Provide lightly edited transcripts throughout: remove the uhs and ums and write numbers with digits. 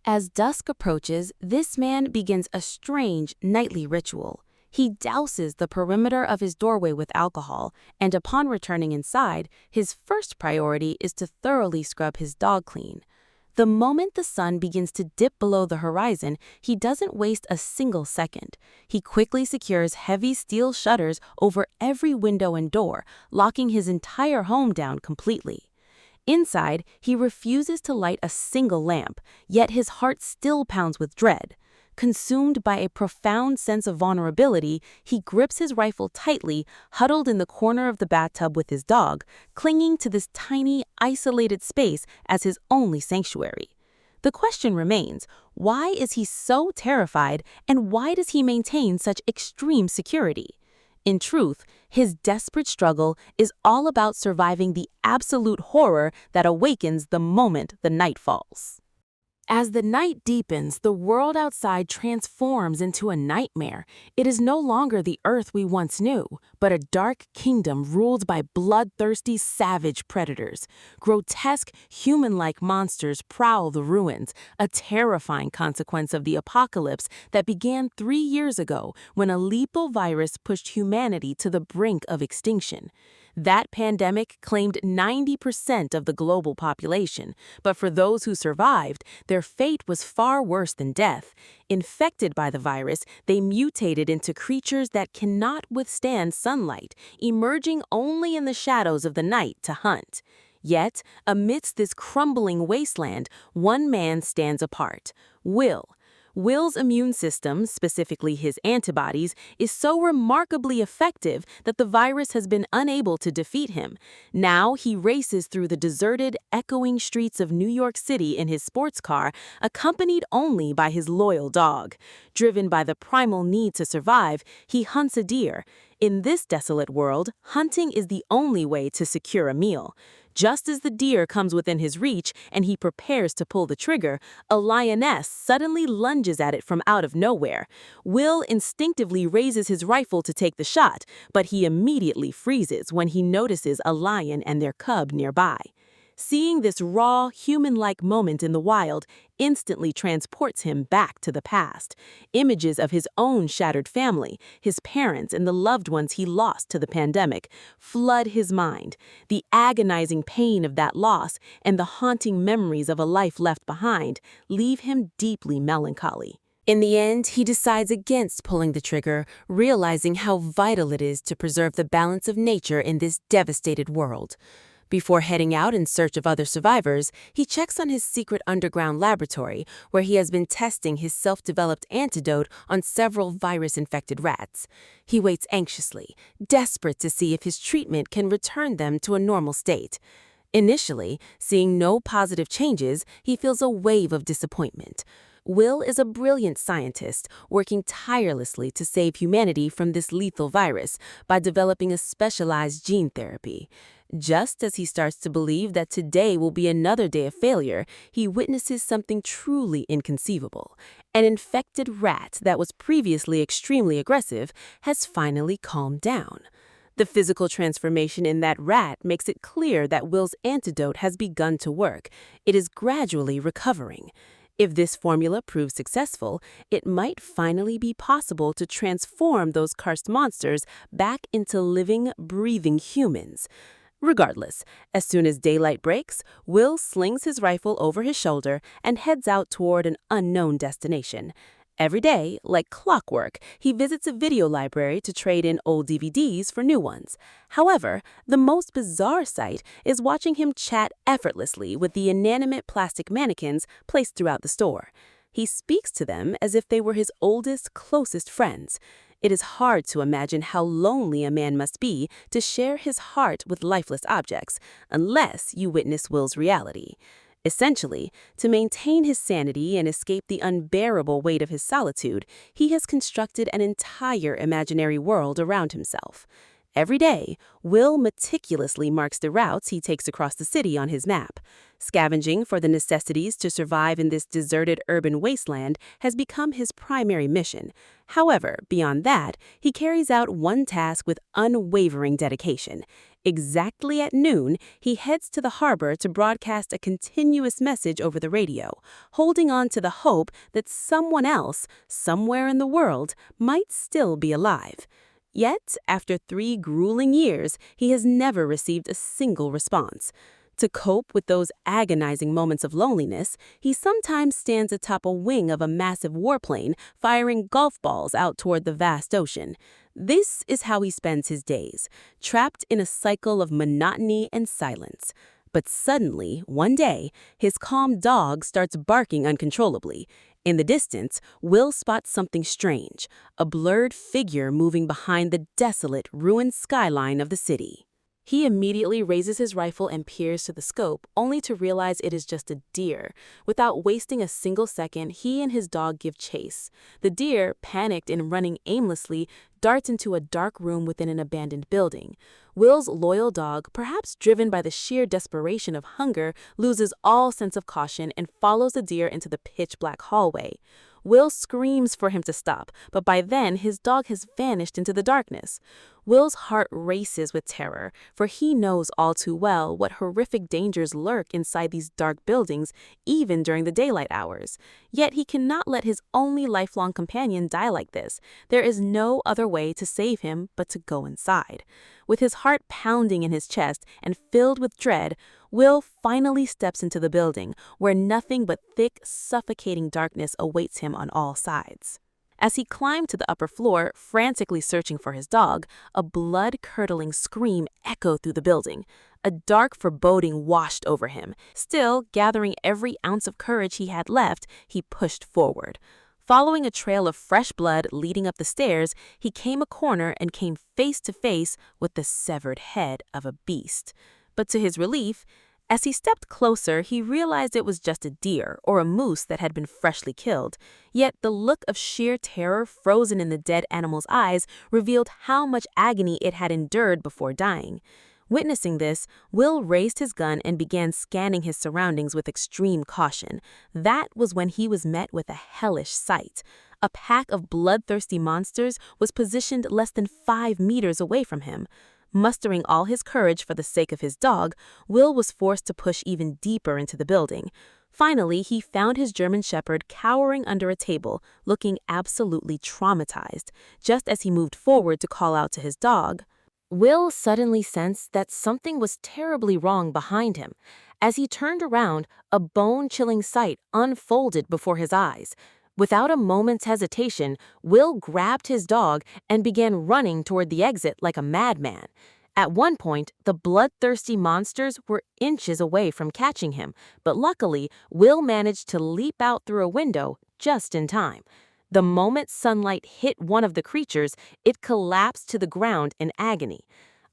As dusk approaches, this man begins a strange nightly ritual. He douses the perimeter of his doorway with alcohol, and upon returning inside, his first priority is to thoroughly scrub his dog clean. The moment the sun begins to dip below the horizon, he doesn't waste a single second. He quickly secures heavy steel shutters over every window and door, locking his entire home down completely. Inside, he refuses to light a single lamp, yet his heart still pounds with dread. Consumed by a profound sense of vulnerability, he grips his rifle tightly, huddled in the corner of the bathtub with his dog, clinging to this tiny, isolated space as his only sanctuary. The question remains, why is he so terrified, and why does he maintain such extreme security? In truth, his desperate struggle is all about surviving the absolute horror that awakens the moment the night falls. As the night deepens, the world outside transforms into a nightmare. It is no longer the Earth we once knew, but a dark kingdom ruled by bloodthirsty, savage predators. Grotesque, human-like monsters prowl the ruins, a terrifying consequence of the apocalypse that began 3 years ago when a lethal virus pushed humanity to the brink of extinction. That pandemic claimed 90% of the global population, but for those who survived, their fate was far worse than death. Infected by the virus, they mutated into creatures that cannot withstand sunlight, emerging only in the shadows of the night to hunt. Yet, amidst this crumbling wasteland, one man stands apart: Will. Will's immune system, specifically his antibodies, is so remarkably effective that the virus has been unable to defeat him. Now he races through the deserted, echoing streets of New York City in his sports car, accompanied only by his loyal dog. Driven by the primal need to survive, he hunts a deer. In this desolate world, hunting is the only way to secure a meal. Just as the deer comes within his reach and he prepares to pull the trigger, a lioness suddenly lunges at it from out of nowhere. Will instinctively raises his rifle to take the shot, but he immediately freezes when he notices a lion and their cub nearby. Seeing this raw, human-like moment in the wild instantly transports him back to the past. Images of his own shattered family, his parents, and the loved ones he lost to the pandemic flood his mind. The agonizing pain of that loss and the haunting memories of a life left behind leave him deeply melancholy. In the end, he decides against pulling the trigger, realizing how vital it is to preserve the balance of nature in this devastated world. Before heading out in search of other survivors, he checks on his secret underground laboratory, where he has been testing his self-developed antidote on several virus-infected rats. He waits anxiously, desperate to see if his treatment can return them to a normal state. Initially, seeing no positive changes, he feels a wave of disappointment. Will is a brilliant scientist, working tirelessly to save humanity from this lethal virus by developing a specialized gene therapy. Just as he starts to believe that today will be another day of failure, he witnesses something truly inconceivable. An infected rat that was previously extremely aggressive has finally calmed down. The physical transformation in that rat makes it clear that Will's antidote has begun to work. It is gradually recovering. If this formula proves successful, it might finally be possible to transform those cursed monsters back into living, breathing humans. Regardless, as soon as daylight breaks, Will slings his rifle over his shoulder and heads out toward an unknown destination. Every day, like clockwork, he visits a video library to trade in old DVDs for new ones. However, the most bizarre sight is watching him chat effortlessly with the inanimate plastic mannequins placed throughout the store. He speaks to them as if they were his oldest, closest friends. It is hard to imagine how lonely a man must be to share his heart with lifeless objects, unless you witness Will's reality. Essentially, to maintain his sanity and escape the unbearable weight of his solitude, he has constructed an entire imaginary world around himself. Every day, Will meticulously marks the routes he takes across the city on his map. Scavenging for the necessities to survive in this deserted urban wasteland has become his primary mission. However, beyond that, he carries out one task with unwavering dedication. Exactly at noon, he heads to the harbor to broadcast a continuous message over the radio, holding on to the hope that someone else, somewhere in the world, might still be alive. Yet, after 3 grueling years, he has never received a single response. To cope with those agonizing moments of loneliness, he sometimes stands atop a wing of a massive warplane, firing golf balls out toward the vast ocean. This is how he spends his days, trapped in a cycle of monotony and silence. But suddenly, one day, his calm dog starts barking uncontrollably. In the distance, Will spots something strange, a blurred figure moving behind the desolate, ruined skyline of the city. He immediately raises his rifle and peers to the scope, only to realize it is just a deer. Without wasting a single second, he and his dog give chase. The deer, panicked and running aimlessly, darts into a dark room within an abandoned building. Will's loyal dog, perhaps driven by the sheer desperation of hunger, loses all sense of caution and follows the deer into the pitch-black hallway. Will screams for him to stop, but by then his dog has vanished into the darkness. Will's heart races with terror, for he knows all too well what horrific dangers lurk inside these dark buildings, even during the daylight hours. Yet he cannot let his only lifelong companion die like this. There is no other way to save him but to go inside. With his heart pounding in his chest and filled with dread, Will finally steps into the building, where nothing but thick, suffocating darkness awaits him on all sides. As he climbed to the upper floor, frantically searching for his dog, a blood-curdling scream echoed through the building. A dark foreboding washed over him. Still, gathering every ounce of courage he had left, he pushed forward. Following a trail of fresh blood leading up the stairs, he came a corner and came face to face with the severed head of a beast. But to his relief, as he stepped closer, he realized it was just a deer or a moose that had been freshly killed. Yet the look of sheer terror frozen in the dead animal's eyes revealed how much agony it had endured before dying. Witnessing this, Will raised his gun and began scanning his surroundings with extreme caution. That was when he was met with a hellish sight. A pack of bloodthirsty monsters was positioned less than 5 meters away from him. Mustering all his courage for the sake of his dog, Will was forced to push even deeper into the building. Finally, he found his German Shepherd cowering under a table, looking absolutely traumatized. Just as he moved forward to call out to his dog, Will suddenly sensed that something was terribly wrong behind him. As he turned around, a bone-chilling sight unfolded before his eyes. Without a moment's hesitation, Will grabbed his dog and began running toward the exit like a madman. At one point, the bloodthirsty monsters were inches away from catching him, but luckily, Will managed to leap out through a window just in time. The moment sunlight hit one of the creatures, it collapsed to the ground in agony.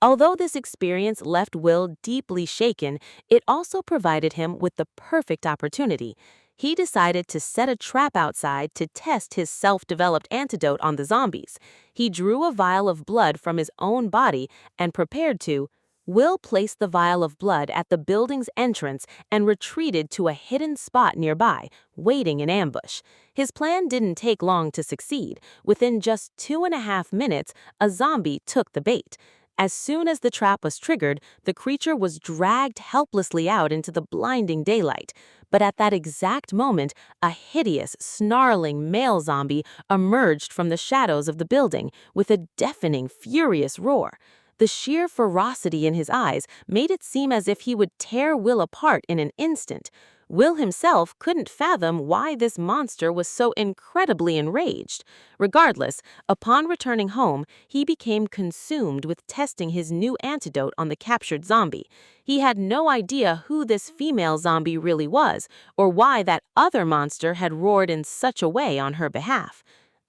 Although this experience left Will deeply shaken, it also provided him with the perfect opportunity. He decided to set a trap outside to test his self-developed antidote on the zombies. He drew a vial of blood from his own body and prepared to. Will placed the vial of blood at the building's entrance and retreated to a hidden spot nearby, waiting in ambush. His plan didn't take long to succeed. Within just 2.5 minutes, a zombie took the bait. As soon as the trap was triggered, the creature was dragged helplessly out into the blinding daylight. But at that exact moment, a hideous, snarling male zombie emerged from the shadows of the building with a deafening, furious roar. The sheer ferocity in his eyes made it seem as if he would tear Will apart in an instant. Will himself couldn't fathom why this monster was so incredibly enraged. Regardless, upon returning home, he became consumed with testing his new antidote on the captured zombie. He had no idea who this female zombie really was, or why that other monster had roared in such a way on her behalf.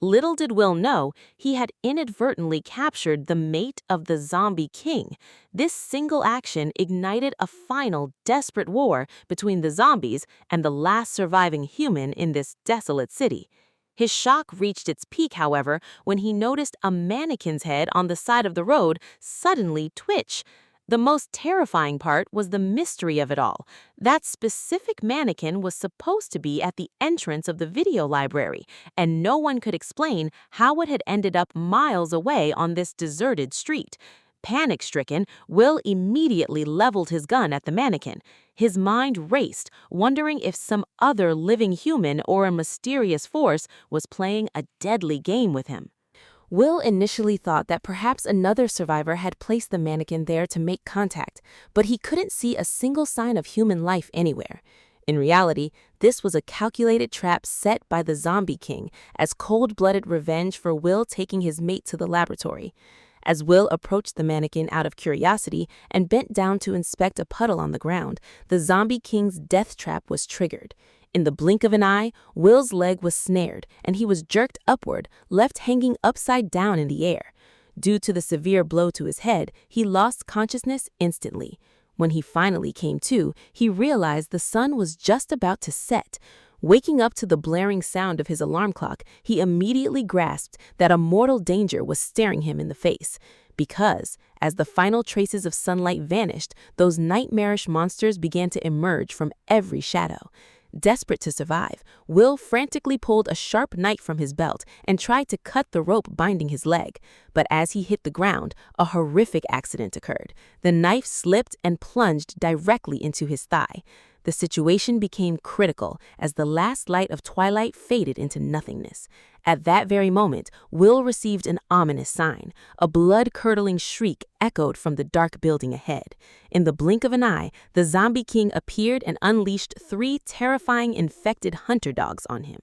Little did Will know, he had inadvertently captured the mate of the zombie king. This single action ignited a final, desperate war between the zombies and the last surviving human in this desolate city. His shock reached its peak, however, when he noticed a mannequin's head on the side of the road suddenly twitch. The most terrifying part was the mystery of it all. That specific mannequin was supposed to be at the entrance of the video library, and no one could explain how it had ended up miles away on this deserted street. Panic-stricken, Will immediately leveled his gun at the mannequin. His mind raced, wondering if some other living human or a mysterious force was playing a deadly game with him. Will initially thought that perhaps another survivor had placed the mannequin there to make contact, but he couldn't see a single sign of human life anywhere. In reality, this was a calculated trap set by the Zombie King as cold-blooded revenge for Will taking his mate to the laboratory. As Will approached the mannequin out of curiosity and bent down to inspect a puddle on the ground, the Zombie King's death trap was triggered. In the blink of an eye, Will's leg was snared, and he was jerked upward, left hanging upside down in the air. Due to the severe blow to his head, he lost consciousness instantly. When he finally came to, he realized the sun was just about to set. Waking up to the blaring sound of his alarm clock, he immediately grasped that a mortal danger was staring him in the face. Because, as the final traces of sunlight vanished, those nightmarish monsters began to emerge from every shadow. Desperate to survive, Will frantically pulled a sharp knife from his belt and tried to cut the rope binding his leg. But as he hit the ground, a horrific accident occurred. The knife slipped and plunged directly into his thigh. The situation became critical as the last light of twilight faded into nothingness. At that very moment, Will received an ominous sign. A blood-curdling shriek echoed from the dark building ahead. In the blink of an eye, the Zombie King appeared and unleashed 3 terrifying infected hunter dogs on him.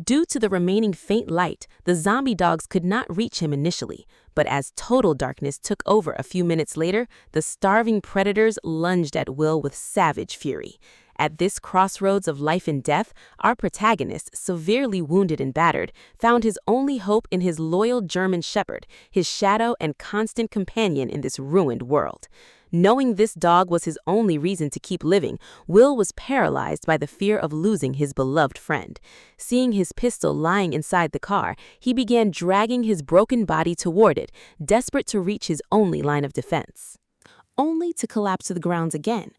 Due to the remaining faint light, the zombie dogs could not reach him initially, but as total darkness took over a few minutes later, the starving predators lunged at Will with savage fury. At this crossroads of life and death, our protagonist, severely wounded and battered, found his only hope in his loyal German shepherd, his shadow and constant companion in this ruined world. Knowing this dog was his only reason to keep living, Will was paralyzed by the fear of losing his beloved friend. Seeing his pistol lying inside the car, he began dragging his broken body toward it, desperate to reach his only line of defense, only to collapse to the ground again.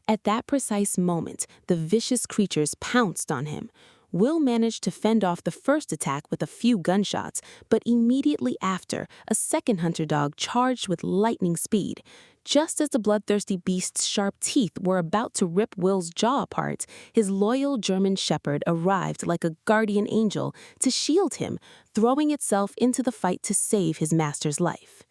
At that precise moment, the vicious creatures pounced on him. Will managed to fend off the first attack with a few gunshots, but immediately after, a second hunter dog charged with lightning speed. Just as the bloodthirsty beast's sharp teeth were about to rip Will's jaw apart, his loyal German shepherd arrived like a guardian angel to shield him, throwing itself into the fight to save his master's life.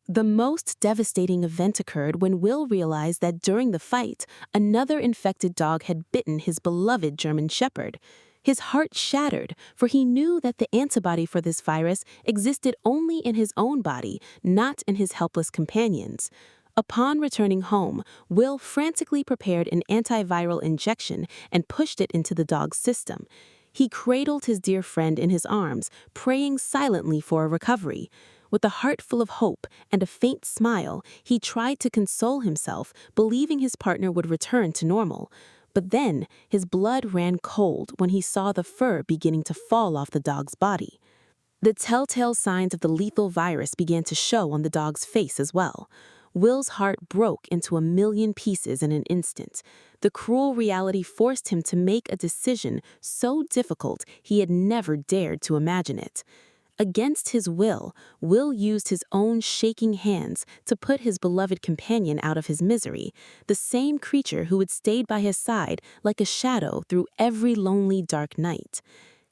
The most devastating event occurred when Will realized that during the fight, another infected dog had bitten his beloved German shepherd. His heart shattered, for he knew that the antibody for this virus existed only in his own body, not in his helpless companions. Upon returning home, Will frantically prepared an antiviral injection and pushed it into the dog's system. He cradled his dear friend in his arms, praying silently for a recovery. With a heart full of hope and a faint smile, he tried to console himself, believing his partner would return to normal. But then, his blood ran cold when he saw the fur beginning to fall off the dog's body. The telltale signs of the lethal virus began to show on the dog's face as well. Will's heart broke into a million pieces in an instant. The cruel reality forced him to make a decision so difficult he had never dared to imagine it. Against his will, Will used his own shaking hands to put his beloved companion out of his misery, the same creature who had stayed by his side like a shadow through every lonely dark night.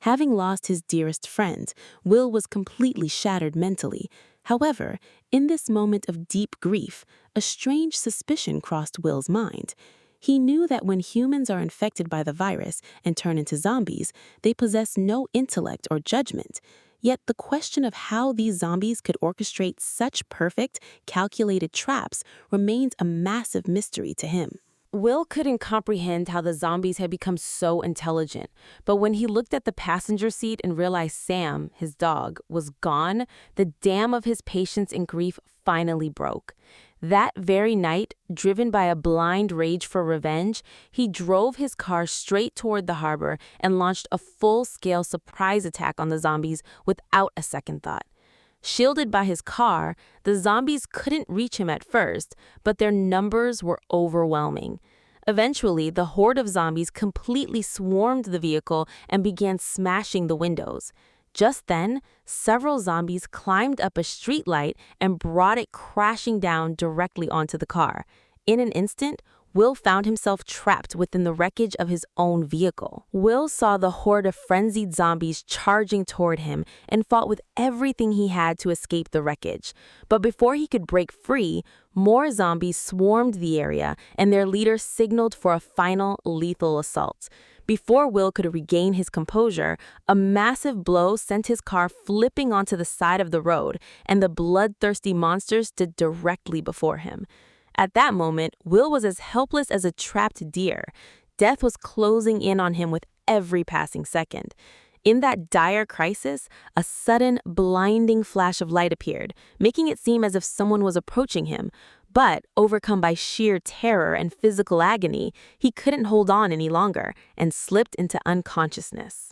Having lost his dearest friend, Will was completely shattered mentally. However, in this moment of deep grief, a strange suspicion crossed Will's mind. He knew that when humans are infected by the virus and turn into zombies, they possess no intellect or judgment. Yet the question of how these zombies could orchestrate such perfect, calculated traps remains a massive mystery to him. Will couldn't comprehend how the zombies had become so intelligent, but when he looked at the passenger seat and realized Sam, his dog, was gone, the dam of his patience and grief finally broke. That very night, driven by a blind rage for revenge, he drove his car straight toward the harbor and launched a full-scale surprise attack on the zombies without a second thought. Shielded by his car, the zombies couldn't reach him at first, but their numbers were overwhelming. Eventually, the horde of zombies completely swarmed the vehicle and began smashing the windows. Just then, several zombies climbed up a streetlight and brought it crashing down directly onto the car. In an instant, Will found himself trapped within the wreckage of his own vehicle. Will saw the horde of frenzied zombies charging toward him and fought with everything he had to escape the wreckage. But before he could break free, more zombies swarmed the area, and their leader signaled for a final lethal assault. Before Will could regain his composure, a massive blow sent his car flipping onto the side of the road, and the bloodthirsty monster stood directly before him. At that moment, Will was as helpless as a trapped deer. Death was closing in on him with every passing second. In that dire crisis, a sudden, blinding flash of light appeared, making it seem as if someone was approaching him. But, overcome by sheer terror and physical agony, he couldn't hold on any longer and slipped into unconsciousness.